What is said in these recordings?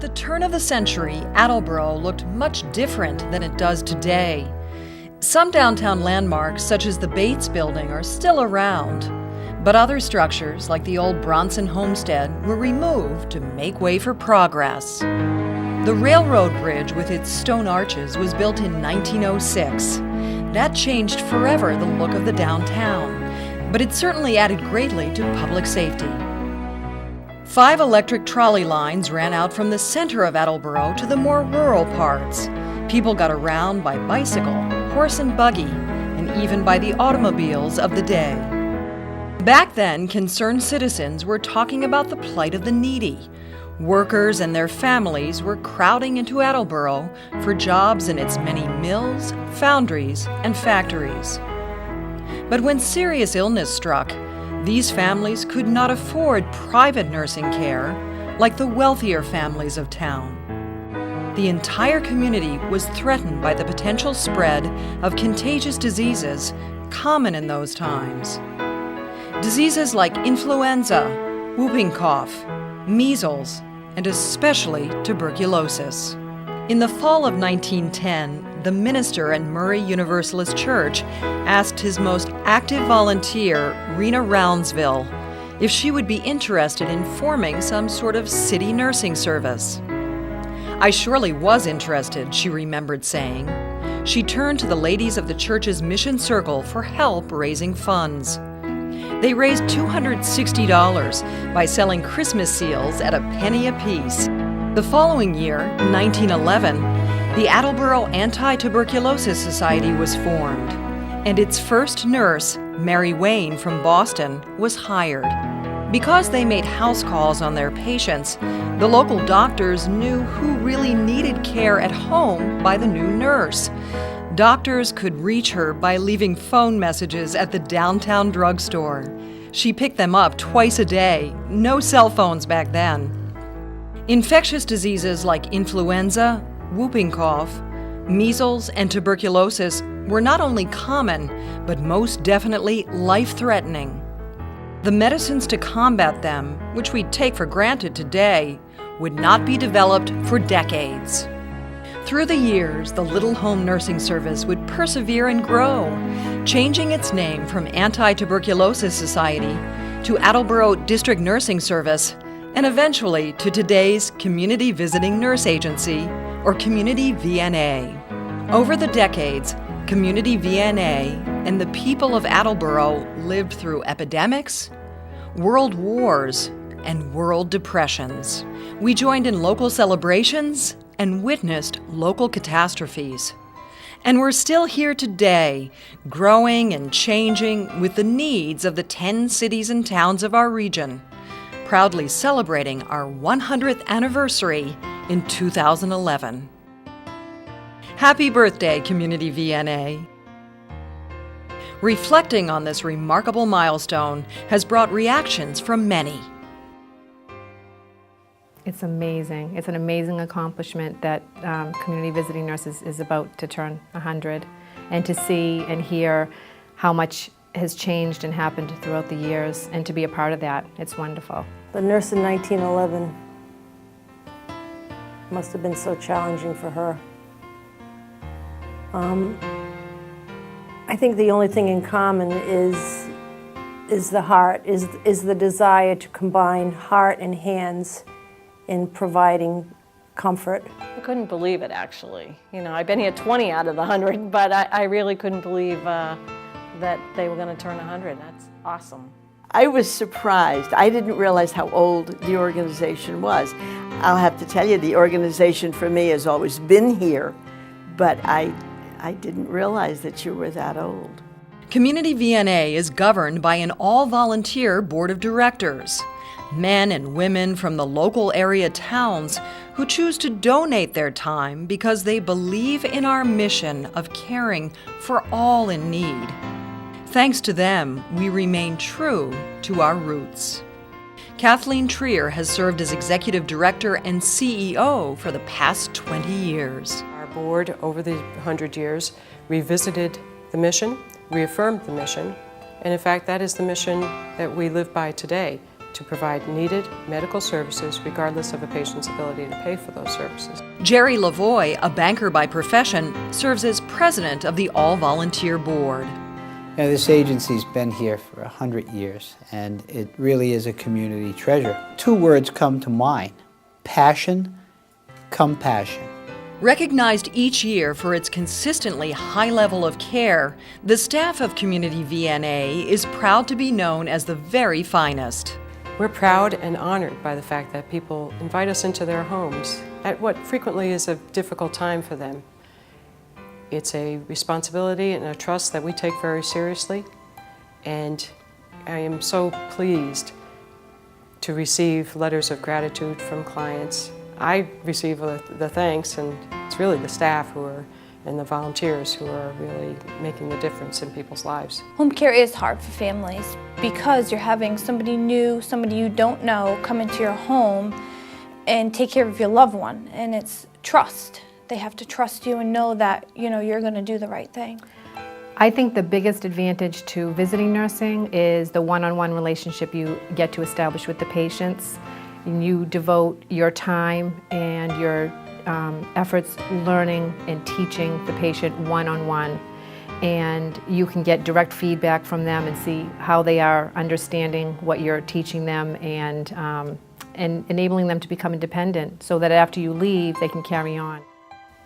At the turn of the century, Attleboro looked much different than it does today. Some downtown landmarks, such as the Bates Building, are still around, but other structures, like the old Bronson Homestead, were removed to make way for progress. The railroad bridge with its stone arches was built in 1906. That changed forever the look of the downtown, but it certainly added greatly to public safety. 5 electric trolley lines ran out from the center of Attleboro to the more rural parts. People got around by bicycle, horse and buggy, and even by the automobiles of the day. Back then, concerned citizens were talking about the plight of the needy. Workers and their families were crowding into Attleboro for jobs in its many mills, foundries, and factories. But when serious illness struck, these families could not afford private nursing care like the wealthier families of town. The entire community was threatened by the potential spread of contagious diseases common in those times. Diseases like influenza, whooping cough, measles, and especially tuberculosis. In the fall of 1910, the minister at Murray Universalist Church asked his most active volunteer, Rena Roundsville, if she would be interested in forming some sort of city nursing service. "I surely was interested," she remembered saying. She turned to the ladies of the church's mission circle for help raising funds. They raised $260 by selling Christmas seals at a penny apiece. The following year, 1911, the Attleboro Anti-Tuberculosis Society was formed, and its first nurse, Mary Wayne from Boston, was hired. Because they made house calls on their patients, the local doctors knew who really needed care at home by the new nurse. Doctors could reach her by leaving phone messages at the downtown drugstore. She picked them up twice a day. No cell phones back then. Infectious diseases like influenza, whooping cough, measles, and tuberculosis were not only common, but most definitely life-threatening. The medicines to combat them, which we take for granted today, would not be developed for decades. Through the years, the Little Home Nursing Service would persevere and grow, changing its name from Anti-Tuberculosis Society to Attleboro District Nursing Service, and eventually to today's Community Visiting Nurse Agency, or Community VNA. Over the decades, Community VNA and the people of Attleboro lived through epidemics, world wars, and world depressions. We joined in local celebrations and witnessed local catastrophes. And we're still here today, growing and changing with the needs of the 10 cities and towns of our region, proudly celebrating our 100th anniversary in 2011. Happy birthday, Community VNA. Reflecting on this remarkable milestone has brought reactions from many. It's amazing. It's an amazing accomplishment that Community Visiting Nurses is about to turn 100, and to see and hear how much has changed and happened throughout the years, and to be a part of that, it's wonderful. The nurse in 1911 must have been so challenging for her. I think the only thing in common is the heart, is the desire to combine heart and hands in providing comfort. I couldn't believe it, actually. You know, I've been here 20 out of the 100, but I really couldn't believe that they were going to turn 100. That's awesome. I was surprised. I didn't realize how old the organization was. I'll have to tell you, the organization for me has always been here, but I didn't realize that you were that old. Community VNA is governed by an all-volunteer board of directors, men and women from the local area towns who choose to donate their time because they believe in our mission of caring for all in need. Thanks to them, we remain true to our roots. Kathleen Trier has served as Executive Director and CEO for the past 20 years. Our board, over the 100 years, revisited the mission, reaffirmed the mission, and in fact, that is the mission that we live by today. to provide needed medical services regardless of a patient's ability to pay for those services. Jerry Lavoie, a banker by profession, serves as president of the all-volunteer board. You know, this agency's been here for 100 years, and it really is a community treasure. 2 words come to mind: passion, compassion. Recognized each year for its consistently high level of care, the staff of Community VNA is proud to be known as the very finest. We're proud and honored by the fact that people invite us into their homes at what frequently is a difficult time for them. It's a responsibility and a trust that we take very seriously, and I am so pleased to receive letters of gratitude from clients. I receive the thanks, and it's really the staff and the volunteers who are really making the difference in people's lives. Home care is hard for families because you're having somebody new, somebody you don't know, come into your home and take care of your loved one, and it's trust. They have to trust you and know that you're going to do the right thing. I think the biggest advantage to visiting nursing is the one-on-one relationship you get to establish with the patients. And you devote your time and your efforts learning and teaching the patient one-on-one, and you can get direct feedback from them and see how they are understanding what you're teaching them, and enabling them to become independent so that after you leave they can carry on.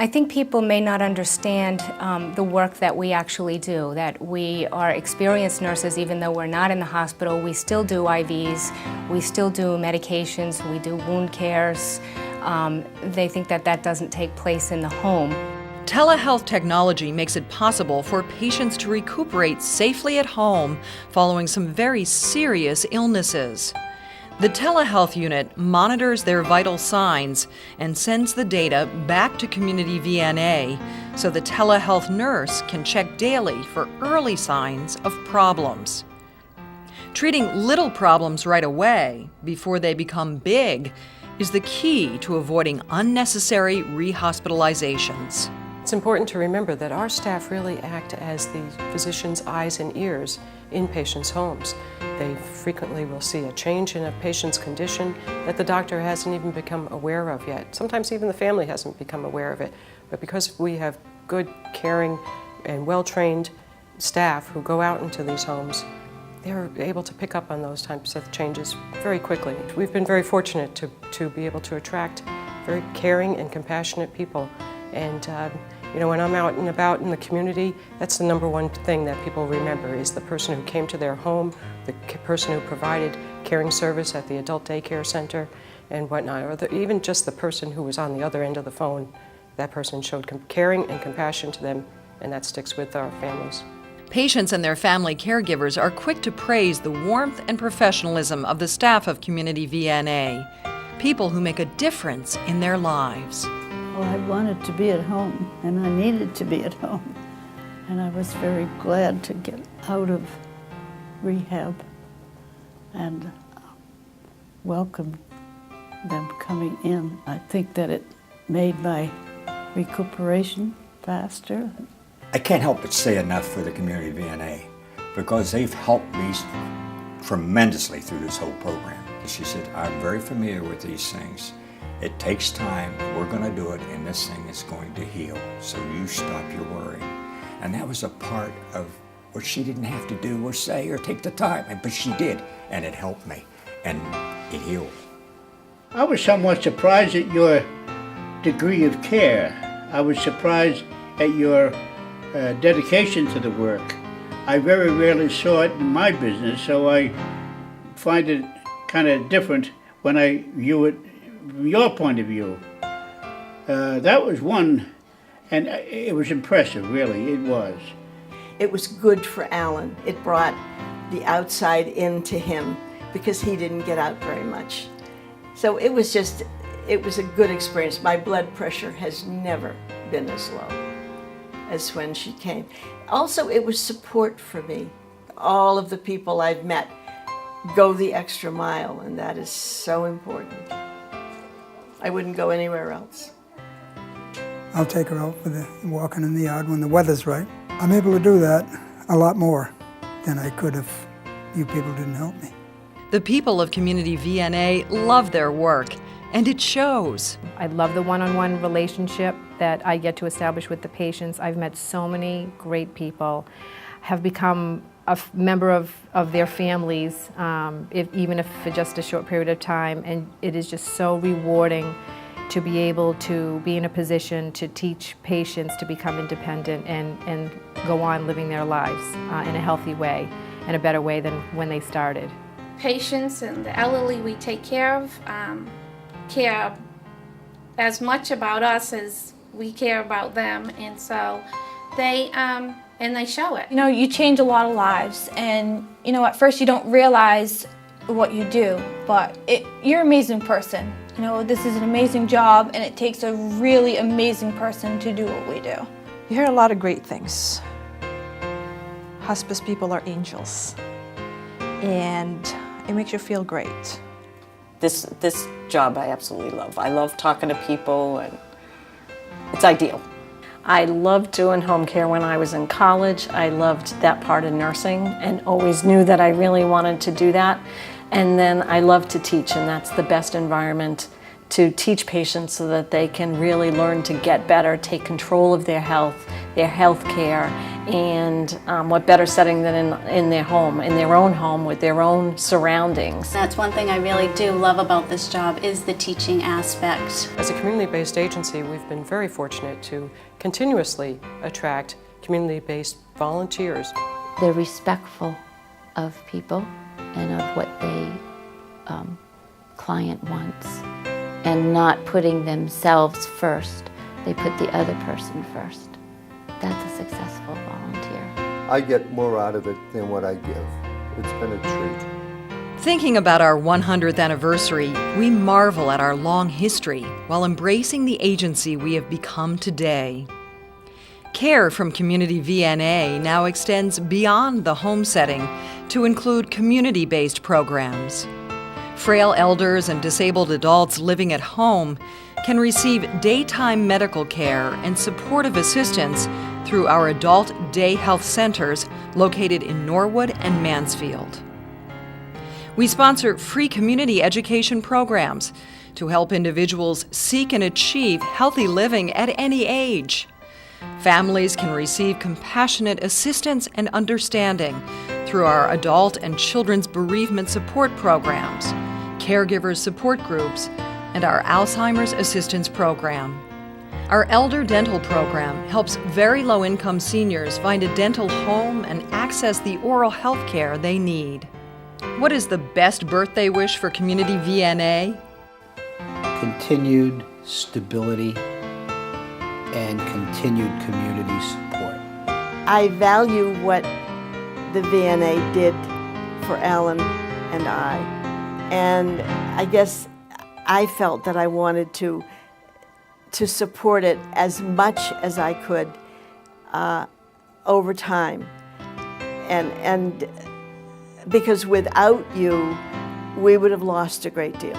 I think people may not understand the work that we actually do, that we are experienced nurses. Even though we're not in the hospital, we still do IVs, we still do medications, we do wound cares. They think that that doesn't take place in the home. Telehealth technology makes it possible for patients to recuperate safely at home following some very serious illnesses. The telehealth unit monitors their vital signs and sends the data back to Community VNA so the telehealth nurse can check daily for early signs of problems. Treating little problems right away before they become big is the key to avoiding unnecessary rehospitalizations. It's important to remember that our staff really act as the physician's eyes and ears in patients' homes. They frequently will see a change in a patient's condition that the doctor hasn't even become aware of yet. Sometimes even the family hasn't become aware of it. But because we have good, caring, and well-trained staff who go out into these homes, they're able to pick up on those types of changes very quickly. We've been very fortunate to be able to attract very caring and compassionate people. And when I'm out and about in the community, that's the #1 thing that people remember is the person who came to their home, the person who provided caring service at the adult daycare center and whatnot, or even just the person who was on the other end of the phone. That person showed caring and compassion to them, and that sticks with our families. Patients and their family caregivers are quick to praise the warmth and professionalism of the staff of Community VNA, people who make a difference in their lives. Well, I wanted to be at home, and I needed to be at home. And I was very glad to get out of rehab and welcome them coming in. I think that it made my recuperation faster. I can't help but say enough for the Community VNA because they've helped me tremendously through this whole program. She said, I'm very familiar with these things. It takes time, we're going to do it, and this thing is going to heal. So you stop your worrying. And that was a part of what she didn't have to do or say or take the time, but she did, and it helped me, and it healed. I was somewhat surprised at your degree of care. I was surprised at your dedication to the work. I very rarely saw it in my business, so I find it kind of different when I view it from your point of view. That was one, and it was impressive, really, it was. It was good for Alan. It brought the outside into him because he didn't get out very much. So it was a good experience. My blood pressure has never been as low as when she came. Also, it was support for me. All of the people I've met go the extra mile, and that is so important. I wouldn't go anywhere else. I'll take her out for walking in the yard when the weather's right. I'm able to do that a lot more than I could if you people didn't help me. The people of Community VNA love their work, and it shows. I love the one-on-one relationship that I get to establish with the patients. I've met so many great people, have become a member of their families, even if for just a short period of time, and it is just so rewarding to be able to be in a position to teach patients to become independent and go on living their lives in a healthy way, in a better way than when they started. Patients and the elderly we take care of care as much about us as we care about them, and so they show it. You know, you change a lot of lives, and you know, at first you don't realize what you do, but you're an amazing person. You know, this is an amazing job, and it takes a really amazing person to do what we do. You hear a lot of great things. Hospice people are angels, and it makes you feel great. This job I absolutely love. I love talking to people, and it's ideal. I loved doing home care when I was in college. I loved that part of nursing and always knew that I really wanted to do that. And then I love to teach, and that's the best environment to teach patients so that they can really learn to get better, take control of their health care, and what better setting than in their home, in their own home with their own surroundings. That's one thing I really do love about this job is the teaching aspect. As a community-based agency, we've been very fortunate to continuously attract community-based volunteers. They're respectful of people and of what the client wants, and not putting themselves first. They put the other person first. That's a successful volunteer. I get more out of it than what I give. It's been a treat. Thinking about our 100th anniversary, we marvel at our long history while embracing the agency we have become today. Care from Community VNA now extends beyond the home setting to include community-based programs. Frail elders and disabled adults living at home can receive daytime medical care and supportive assistance through our adult day health centers located in Norwood and Mansfield. We sponsor free community education programs to help individuals seek and achieve healthy living at any age. Families can receive compassionate assistance and understanding through our adult and children's bereavement support programs, caregivers support groups, and our Alzheimer's Assistance Program. Our Elder Dental Program helps very low-income seniors find a dental home and access the oral health care they need. What is the best birthday wish for Community VNA? Continued stability and continued community support. I value what the VNA did for Alan and I. And I guess I felt that I wanted to support it as much as I could over time. And because without you, we would have lost a great deal.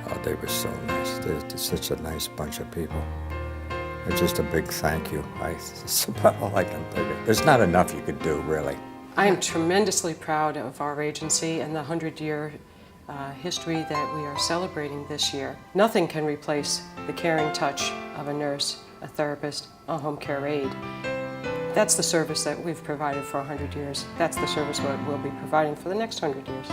Oh, they were so nice. They're such a nice bunch of people. It's just a big thank you. It's about all I can think of. There's not enough you could do, really. I am tremendously proud of our agency and the 100-year history that we are celebrating this year. Nothing can replace the caring touch of a nurse, a therapist, a home care aide. That's the service that we've provided for 100 years. That's the service we'll be providing for the next 100 years.